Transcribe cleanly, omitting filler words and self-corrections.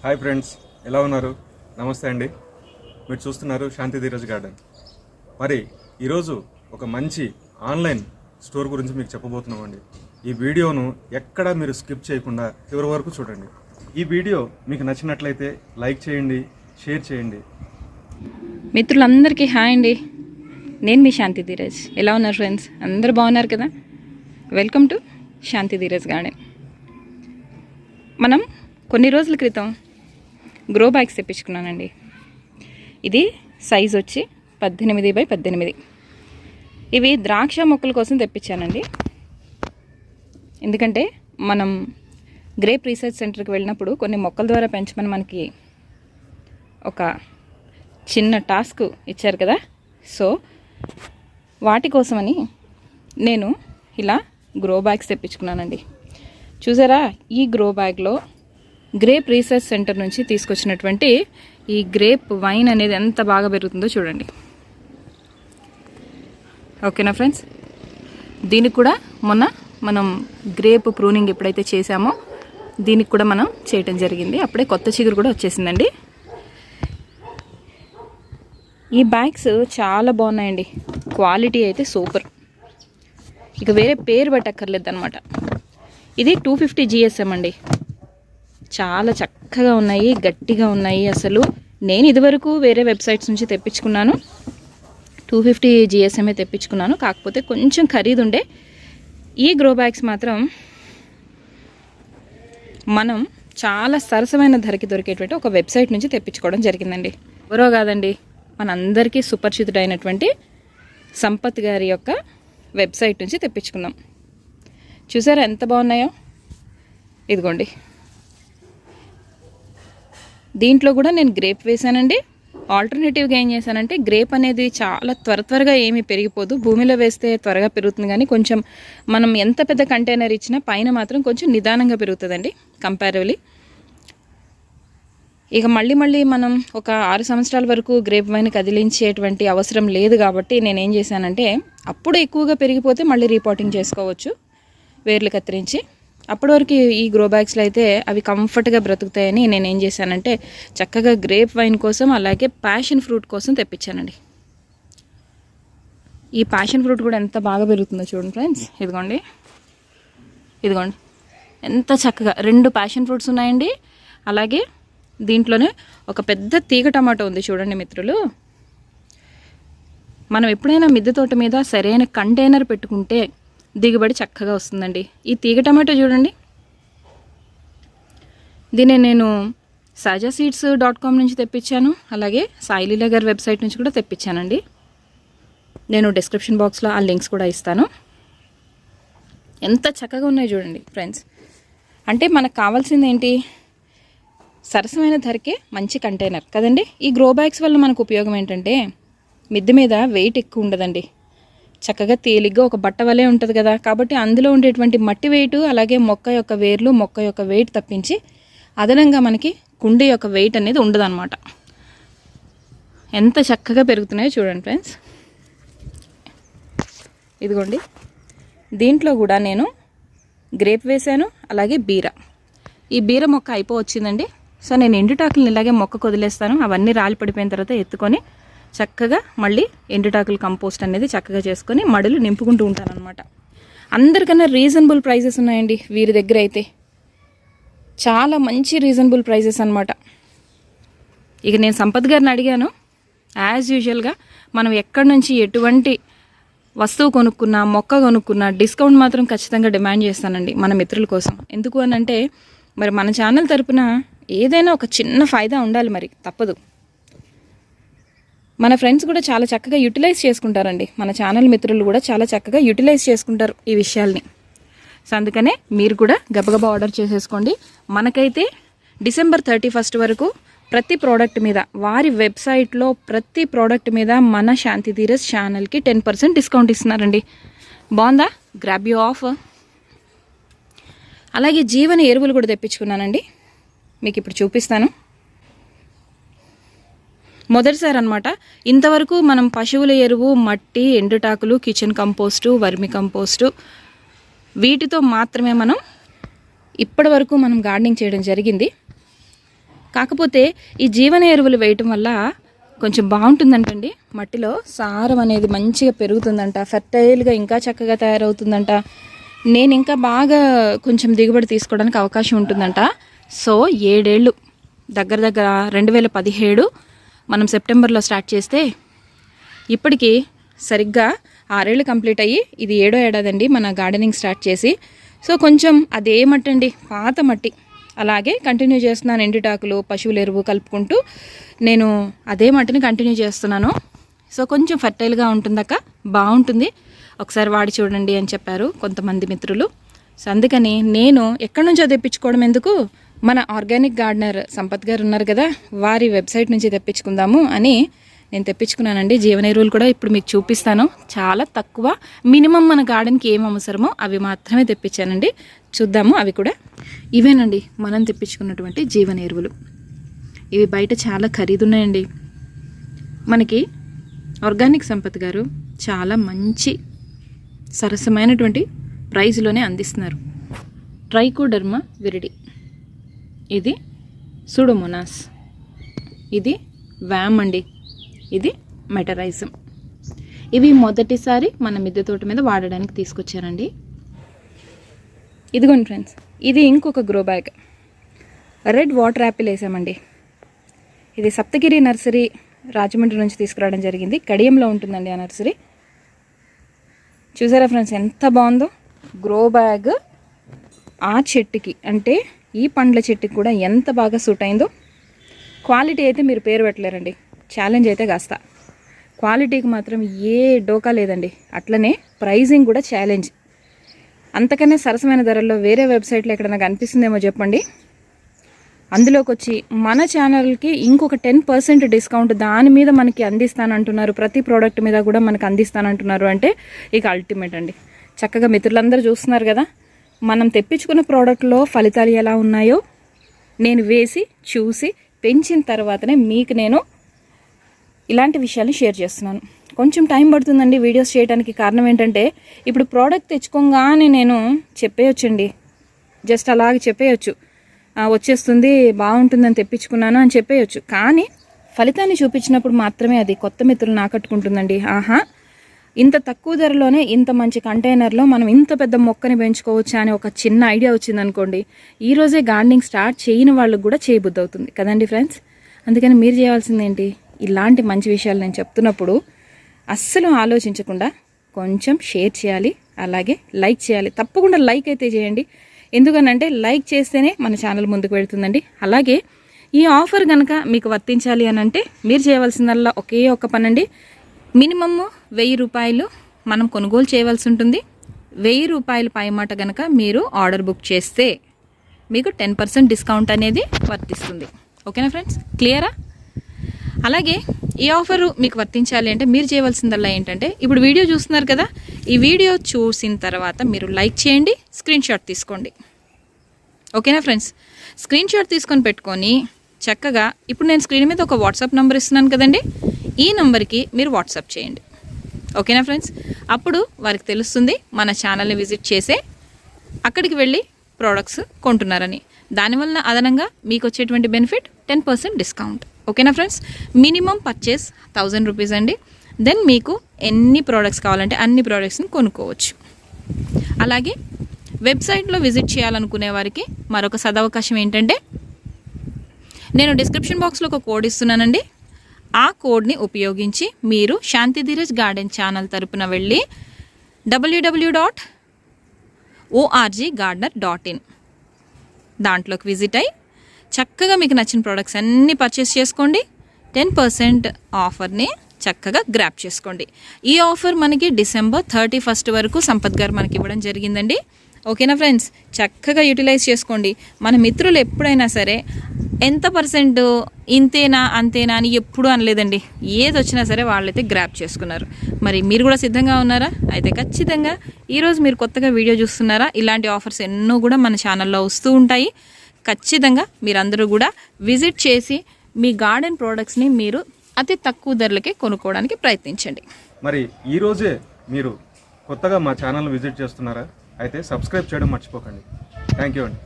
Hi friends, ఎలా ఉన్నారు? నమస్తే అండి. మీరు చూస్తున్నారు శాంతి ధీరజ్ గార్డెన్. మరి ఈరోజు ఒక మంచి ఆన్లైన్ స్టోర్ గురించి మీకు చెప్పబోతున్నామండి. ఈ వీడియోను ఎక్కడా మీరు స్కిప్ చేయకుండా చివరి వరకు చూడండి. ఈ వీడియో మీకు నచ్చినట్లయితే లైక్ చేయండి, షేర్ చేయండి. మిత్రులందరికీ హాయ్ అండి. నేను మీ శాంతి ధీరజ్. ఎలా ఉన్నారు ఫ్రెండ్స్? అందరు బాగున్నారు కదా? Welcome to Shanti Dheeraj garden. మనం కొన్ని రోజుల క్రితం గ్రో బ్యాగ్స్ తెప్పించుకున్నానండి. ఇది సైజ్ వచ్చి 18x18. ఇవి ద్రాక్ష మొక్కల కోసం తెప్పించానండి. ఎందుకంటే మనం గ్రేప్ రీసెర్చ్ సెంటర్కి వెళ్ళినప్పుడు కొన్ని మొక్కల ద్వారా పెంచమని మనకి ఒక చిన్న టాస్క్ ఇచ్చారు కదా. సో వాటి కోసమని నేను ఇలా గ్రో బ్యాగ్స్ తెప్పించుకున్నానండి. చూసారా, ఈ గ్రో బ్యాగ్లో గ్రేప్ రీసెర్చ్ సెంటర్ నుంచి తీసుకొచ్చినటువంటి ఈ గ్రేప్ వైన్ అనేది ఎంత బాగా పెరుగుతుందో చూడండి. ఓకేనా ఫ్రెండ్స్? దీనికి కూడా మొన్న మనం గ్రేప్ ప్రూనింగ్ ఎప్పుడైతే చేసామో దీనికి కూడా మనం చేయటం జరిగింది. అప్పుడే కొత్త చిగురు కూడా వచ్చేసిందండి. ఈ బ్యాగ్స్ చాలా బాగున్నాయండి. క్వాలిటీ అయితే సూపర్. ఇక వేరే పేరు పెట్టక్కర్లేదు అనమాట. ఇది 250 GSM అండి. చాలా చక్కగా ఉన్నాయి, గట్టిగా ఉన్నాయి. అసలు నేను ఇదివరకు వేరే వెబ్సైట్స్ నుంచి తెప్పించుకున్నాను. 250 GSM తెప్పించుకున్నాను. కాకపోతే కొంచెం ఖరీదుండే. ఈ గ్రో బ్యాగ్స్ మాత్రం మనం చాలా సరసమైన ధరకి దొరికేటువంటి ఒక వెబ్సైట్ నుంచి తెప్పించుకోవడం జరిగిందండి. ఎవరో కాదండి, మనందరికీ సుపరిచితుడైనటువంటి సంపత్ గారి యొక్క వెబ్సైట్ నుంచి తెప్పించుకున్నాం. చూసారా ఎంత బాగున్నాయో? ఇదిగోండి, దీంట్లో కూడా నేను గ్రేప్ వేసానండి. ఆల్టర్నేటివ్గా ఏం చేశానంటే, గ్రేప్ అనేది చాలా త్వరగా ఏమీ పెరిగిపోదు. భూమిలో వేస్తే త్వరగా పెరుగుతుంది, కానీ కొంచెం మనం ఎంత పెద్ద కంటైనర్ ఇచ్చినా పైన మాత్రం కొంచెం నిదానంగా పెరుగుతుందండి కంపారిటివ్లీ. ఇక మళ్ళీ మనం ఒక 6 సంవత్సరాల వరకు గ్రేప్ వైన్ కదిలించేటువంటి అవసరం లేదు. కాబట్టి నేనేం చేశానంటే, అప్పుడు ఎక్కువగా పెరిగిపోతే మళ్ళీ రీపాటింగ్ చేసుకోవచ్చు వేర్లు కత్తిరించి. అప్పటి వరకు ఈ గ్రో బ్యాగ్స్లో అయితే అవి కంఫర్ట్గా బ్రతుకుతాయని నేనేం చేశానంటే, చక్కగా గ్రేప్ వైన్ కోసం అలాగే ప్యాషన్ ఫ్రూట్ కోసం తెప్పించానండి. ఈ ప్యాషన్ ఫ్రూట్ కూడా ఎంత బాగా పెరుగుతుందో చూడండి ఫ్రెండ్స్. ఇదిగోండి ఎంత చక్కగా 2 ప్యాషన్ ఫ్రూట్స్ ఉన్నాయండి. అలాగే దీంట్లోనే ఒక పెద్ద తీగ టమాటో ఉంది చూడండి మిత్రులు. మనం ఎప్పుడైనా మిద్దె తోట మీద సరైన కంటైనర్ పెట్టుకుంటే దిగుబడి చక్కగా వస్తుందండి. ఈ తీగ టమాటో చూడండి. దీన్ని నేను sajaseeds.com నుంచి తెప్పించాను. అలాగే సాయిలీలా గారి వెబ్సైట్ నుంచి కూడా తెప్పించానండి. నేను డిస్క్రిప్షన్ బాక్స్లో ఆ లింక్స్ కూడా ఇస్తాను. ఎంత చక్కగా ఉన్నాయి చూడండి ఫ్రెండ్స్. అంటే మనకు కావాల్సింది ఏంటి? సరసమైన ధరకే మంచి కంటైనర్ కదండి. ఈ గ్రో బ్యాగ్స్ వల్ల మనకు ఉపయోగం ఏంటంటే, మిద్దె మీద వెయిట్ ఎక్కువ ఉండదండి. చక్కగా తేలిగ్గా ఒక బట్ట వలే ఉంటుంది కదా. కాబట్టి అందులో ఉండేటువంటి మట్టి వెయిట్, అలాగే మొక్క యొక్క వేర్లు, మొక్క యొక్క వెయిట్ తప్పించి అదనంగా మనకి కుండీ యొక్క వెయిట్ అనేది ఉండదన్నమాట. ఎంత చక్కగా పెరుగుతున్నాయో చూడండి ఫ్రెండ్స్. ఇదిగోండి, దీంట్లో కూడా నేను గ్రేప్ వేసాను, అలాగే బీర. ఈ బీర మొక్క అయిపోవచ్చిందండి. సో నేను ఎండుటాకులను ఇలాగే మొక్కకు వదిలేస్తాను. అవన్నీ రాలి పడిపోయిన తర్వాత ఎత్తుకొని చక్కగా మళ్ళీ ఎండుటాకులు కంపోస్ట్ అనేది చక్కగా చేసుకొని మడులు నింపుకుంటూ ఉంటాను అనమాట. అందరికన్నా రీజనబుల్ ప్రైజెస్ ఉన్నాయండి వీరి దగ్గర అయితే. చాలా మంచి రీజనబుల్ ప్రైజెస్ అనమాట. ఇక నేను సంపత్ గారిని అడిగాను. యాజ్ యూజువల్గా మనం ఎక్కడి నుంచి ఎటువంటి వస్తువు కొనుక్కున్నా, మొక్క కొనుక్కున్నా డిస్కౌంట్ మాత్రం ఖచ్చితంగా డిమాండ్ చేస్తానండి మన మిత్రుల కోసం. ఎందుకు అని అంటే, మరి మన ఛానల్ తరపున ఏదైనా ఒక చిన్న ఫాయిదా ఉండాలి, మరి తప్పదు. మన ఫ్రెండ్స్ కూడా చాలా చక్కగా యూటిలైజ్ చేసుకుంటారండి. మన ఛానల్ మిత్రులు కూడా చాలా చక్కగా యూటిలైజ్ చేసుకుంటారు ఈ విషయాల్ని. సో అందుకనే మీరు కూడా గబగబా ఆర్డర్ చేసేసుకోండి. మనకైతే డిసెంబర్ 31 వరకు ప్రతి ప్రోడక్ట్ మీద, వారి వెబ్సైట్లో ప్రతి ప్రోడక్ట్ మీద మన శాంతి ధీరజ్ ఛానల్కి 10% డిస్కౌంట్ ఇస్తున్నారండి. బాగుందా? Grab you of. అలాగే జీవన ఎరువులు కూడా తెప్పించుకున్నానండి. మీకు ఇప్పుడు చూపిస్తాను. మొదటిసారి అనమాట. ఇంతవరకు మనం పశువుల ఎరువు, మట్టి, ఎండుటాకులు, కిచెన్ కంపోస్టు, వర్మి కంపోస్టు వీటితో మాత్రమే మనం ఇప్పటి వరకు గార్డెనింగ్ చేయడం జరిగింది. కాకపోతే ఈ జీవన ఎరువులు వేయటం వల్ల కొంచెం బాగుంటుందంటండి. మట్టిలో సారం అనేది మంచిగా పెరుగుతుందంట, ఫెర్టైల్గా ఇంకా చక్కగా తయారవుతుందంట. నేను ఇంకా బాగా కొంచెం దిగుబడి తీసుకోవడానికి అవకాశం ఉంటుందంట. సో 7 ఏళ్ళు దగ్గర 2017 మనం సెప్టెంబర్లో స్టార్ట్ చేస్తే ఇప్పటికి సరిగ్గా 6 ఏళ్ళు కంప్లీట్ అయ్యి ఇది 7వ ఏడాదండి మన గార్డెనింగ్ స్టార్ట్ చేసి. సో కొంచెం అదే మట్టి అండి, పాత మట్టి, అలాగే కంటిన్యూ చేస్తున్నాను. ఎండుటాకులు, పశువుల ఎరువు కలుపుకుంటూ నేను అదే మట్టిని కంటిన్యూ చేస్తున్నాను. సో కొంచెం ఫర్టైల్గా ఉంటుందక్క, బాగుంటుంది, ఒకసారి వాడి చూడండి అని చెప్పారు కొంతమంది మిత్రులు. సో అందుకని నేను ఎక్కడి నుంచో తెప్పించుకోవడం ఎందుకు, మన ఆర్గానిక్ గార్డెనర్ సంపత్ గారు ఉన్నారు కదా, వారి వెబ్సైట్ నుంచి తెప్పించుకుందాము అని నేను తెప్పించుకున్నానండి. జీవన ఎరువులు కూడా ఇప్పుడు మీకు చూపిస్తాను. చాలా తక్కువ, మినిమం మన గార్డెన్కి ఏం అవసరమో అవి మాత్రమే తెప్పించానండి. చూద్దాము అవి కూడా. ఇవేనండి మనం తెప్పించుకున్నటువంటి జీవన ఎరువులు. ఇవి బయట చాలా ఖరీదున్నాయండి. మనకి ఆర్గానిక్ సంపత్ గారు చాలా మంచి సరసమైనటువంటి ప్రైజ్లోనే అందిస్తున్నారు. ట్రైకోడర్మా విరిడి, ఇది సూడోమోనాస్, ఇది వ్యామ్ అండి, ఇది మెటరైజం. ఇవి మొదటిసారి మన మిద్దె తోట మీద వాడడానికి తీసుకొచ్చారండి. ఇదిగోండి ఫ్రెండ్స్, ఇది ఇంకొక grow bag. Red water apple వేసామండి. ఇది సప్తగిరి నర్సరీ రాజమండ్రి నుంచి తీసుకురావడం జరిగింది. కడియంలో ఉంటుందండి ఆ నర్సరీ. చూసారా ఫ్రెండ్స్ ఎంత బాగుందో గ్రో బ్యాగ్. ఆ చెట్టుకి అంటే ఈ పండ్ల చెట్టుకి కూడా ఎంత బాగా సూట్ అయిందో. క్వాలిటీ అయితే మీరు పేరు పెట్టలేరండి, ఛాలెంజ్ అయితే కాస్త. క్వాలిటీకి మాత్రం ఏ డోకా లేదండి. అట్లనే ప్రైజింగ్ కూడా ఛాలెంజ్. అంతకన్నా సరసమైన ధరల్లో వేరే వెబ్సైట్లో ఎక్కడైనా కనిపిస్తుందేమో చెప్పండి. అందులోకి వచ్చి మన ఛానల్కి ఇంకొక 10% డిస్కౌంట్ దాని మీద మనకి అందిస్తానంటున్నారు. ప్రతి ప్రోడక్ట్ మీద కూడా మనకు అందిస్తానంటున్నారు అంటే ఇక అల్టిమేట్ అండి. చక్కగా మిత్రులందరూ చూస్తున్నారు కదా, మనం తెప్పించుకున్న ప్రోడక్ట్లో ఫలితాలు ఎలా ఉన్నాయో నేను వేసి చూసి పెంచిన తర్వాతనే మీకు నేను ఇలాంటి విషయాన్ని షేర్ చేస్తున్నాను. కొంచెం టైం పడుతుందండి వీడియోస్ చేయడానికి. కారణం ఏంటంటే ఇప్పుడు ప్రోడక్ట్ తెచ్చుకోగానే నేను చెప్పేయొచ్చండి, జస్ట్ అలాగే చెప్పేయచ్చు, వచ్చేస్తుంది బాగుంటుందని తెప్పించుకున్నాను అని చెప్పేయచ్చు. కానీ ఫలితాన్ని చూపించినప్పుడు మాత్రమే అది కొత్త మిత్రులను ఆకట్టుకుంటుందండి. ఆహా, ఇంత తక్కువ ధరలోనే ఇంత మంచి కంటైనర్లో మనం ఇంత పెద్ద మొక్కని పెంచుకోవచ్చా అని ఒక చిన్న ఐడియా వచ్చిందనుకోండి, ఈరోజే గార్డెనింగ్ స్టార్ట్ చేయని వాళ్ళకు కూడా చేయబుద్ధి అవుతుంది కదండి ఫ్రెండ్స్. అందుకని మీరు చేయాల్సింది ఏంటి, ఇలాంటి మంచి విషయాలు నేను చెప్తున్నప్పుడు అస్సలు ఆలోచించకుండా కొంచెం షేర్ చేయాలి, అలాగే లైక్ చేయాలి. తప్పకుండా లైక్ అయితే చేయండి. ఎందుకనంటే లైక్ చేస్తేనే మన ఛానల్ ముందుకు వెళ్తుందండి. అలాగే ఈ ఆఫర్ కనుక మీకు వర్తించాలి అని అంటే మీరు చేయవలసిందల్లా ఒకే ఒక్క పనండి. మినిమమ్ 1000 రూపాయలు మనం కొనుగోలు చేయవలసి ఉంటుంది. 1000 రూపాయల పైమాట కనుక మీరు ఆర్డర్ బుక్ చేస్తే మీకు 10% డిస్కౌంట్ అనేది వర్తిస్తుంది. ఓకేనా ఫ్రెండ్స్, క్లియరా? అలాగే ఈ ఆఫరు మీకు వర్తించాలి అంటే మీరు చేయవలసిందల్లా ఏంటంటే, ఇప్పుడు వీడియో చూస్తున్నారు కదా, ఈ వీడియో చూసిన తర్వాత మీరు లైక్ చేయండి, స్క్రీన్ షాట్ తీసుకోండి. ఓకేనా ఫ్రెండ్స్, స్క్రీన్ షాట్ తీసుకొని పెట్టుకొని చక్కగా ఇప్పుడు నేను స్క్రీన్ మీద ఒక వాట్సాప్ నెంబర్ ఇస్తున్నాను కదండి, ఈ నెంబర్కి మీరు వాట్సాప్ చేయండి. ఓకేనా ఫ్రెండ్స్, అప్పుడు వారికి తెలుస్తుంది మన ఛానల్ని విజిట్ చేసే అక్కడికి వెళ్ళి ప్రోడక్ట్స్ కొంటున్నారని. దానివల్ల అదనంగా మీకు వచ్చేటువంటి బెనిఫిట్ 10% డిస్కౌంట్. ఓకేనా ఫ్రెండ్స్, మినిమం పర్చేస్ 1000 రూపీస్ అండి. దెన్ మీకు ఎన్ని ప్రోడక్ట్స్ కావాలంటే అన్ని ప్రోడక్ట్స్ని కొనుక్కోవచ్చు. అలాగే వెబ్సైట్లో విజిట్ చేయాలనుకునే వారికి మరొక సదవకాశం ఏంటంటే, నేను డిస్క్రిప్షన్ బాక్స్లో ఒక కోడ్ ఇస్తున్నానండి. ఆ కోడ్ని ఉపయోగించి మీరు శాంతి ధీరజ్ గార్డెన్ ఛానల్ తరపున వెళ్ళి www.orggardener.in దాంట్లోకి విజిట్ అయ్యి చక్కగా మీకు నచ్చిన ప్రోడక్ట్స్ అన్నీ పర్చేస్ చేసుకోండి. 10% ఆఫర్ని చక్కగా గ్రాప్ చేసుకోండి. ఈ ఆఫర్ మనకి డిసెంబర్ 31 వరకు సంపత్ గారు మనకి ఇవ్వడం జరిగిందండి. ఓకేనా ఫ్రెండ్స్, చక్కగా యూటిలైజ్ చేసుకోండి. మన మిత్రులు ఎప్పుడైనా సరే ఎంత పర్సెంట్ ఇంతేనా అంతేనా అని ఎప్పుడు అనలేదండి. ఏది వచ్చినా సరే వాళ్ళైతే గ్రాప్ చేసుకున్నారు. మరి మీరు కూడా సిద్ధంగా ఉన్నారా? అయితే ఖచ్చితంగా ఈరోజు మీరు కొత్తగా వీడియో చూస్తున్నారా, ఇలాంటి ఆఫర్స్ ఎన్నో కూడా మన ఛానల్లో వస్తూ ఉంటాయి. ఖచ్చితంగా మీరందరూ కూడా విజిట్ చేసి మీ గార్డెన్ ప్రోడక్ట్స్ని మీరు అతి తక్కువ ధరలకే కొనుక్కోవడానికి ప్రయత్నించండి. మరి ఈరోజే మీరు కొత్తగా మా ఛానల్ విజిట్ చేస్తున్నారా? అయితే సబ్స్క్రైబ్ చేయడం మర్చిపోకండి. థ్యాంక్ యూ అండి.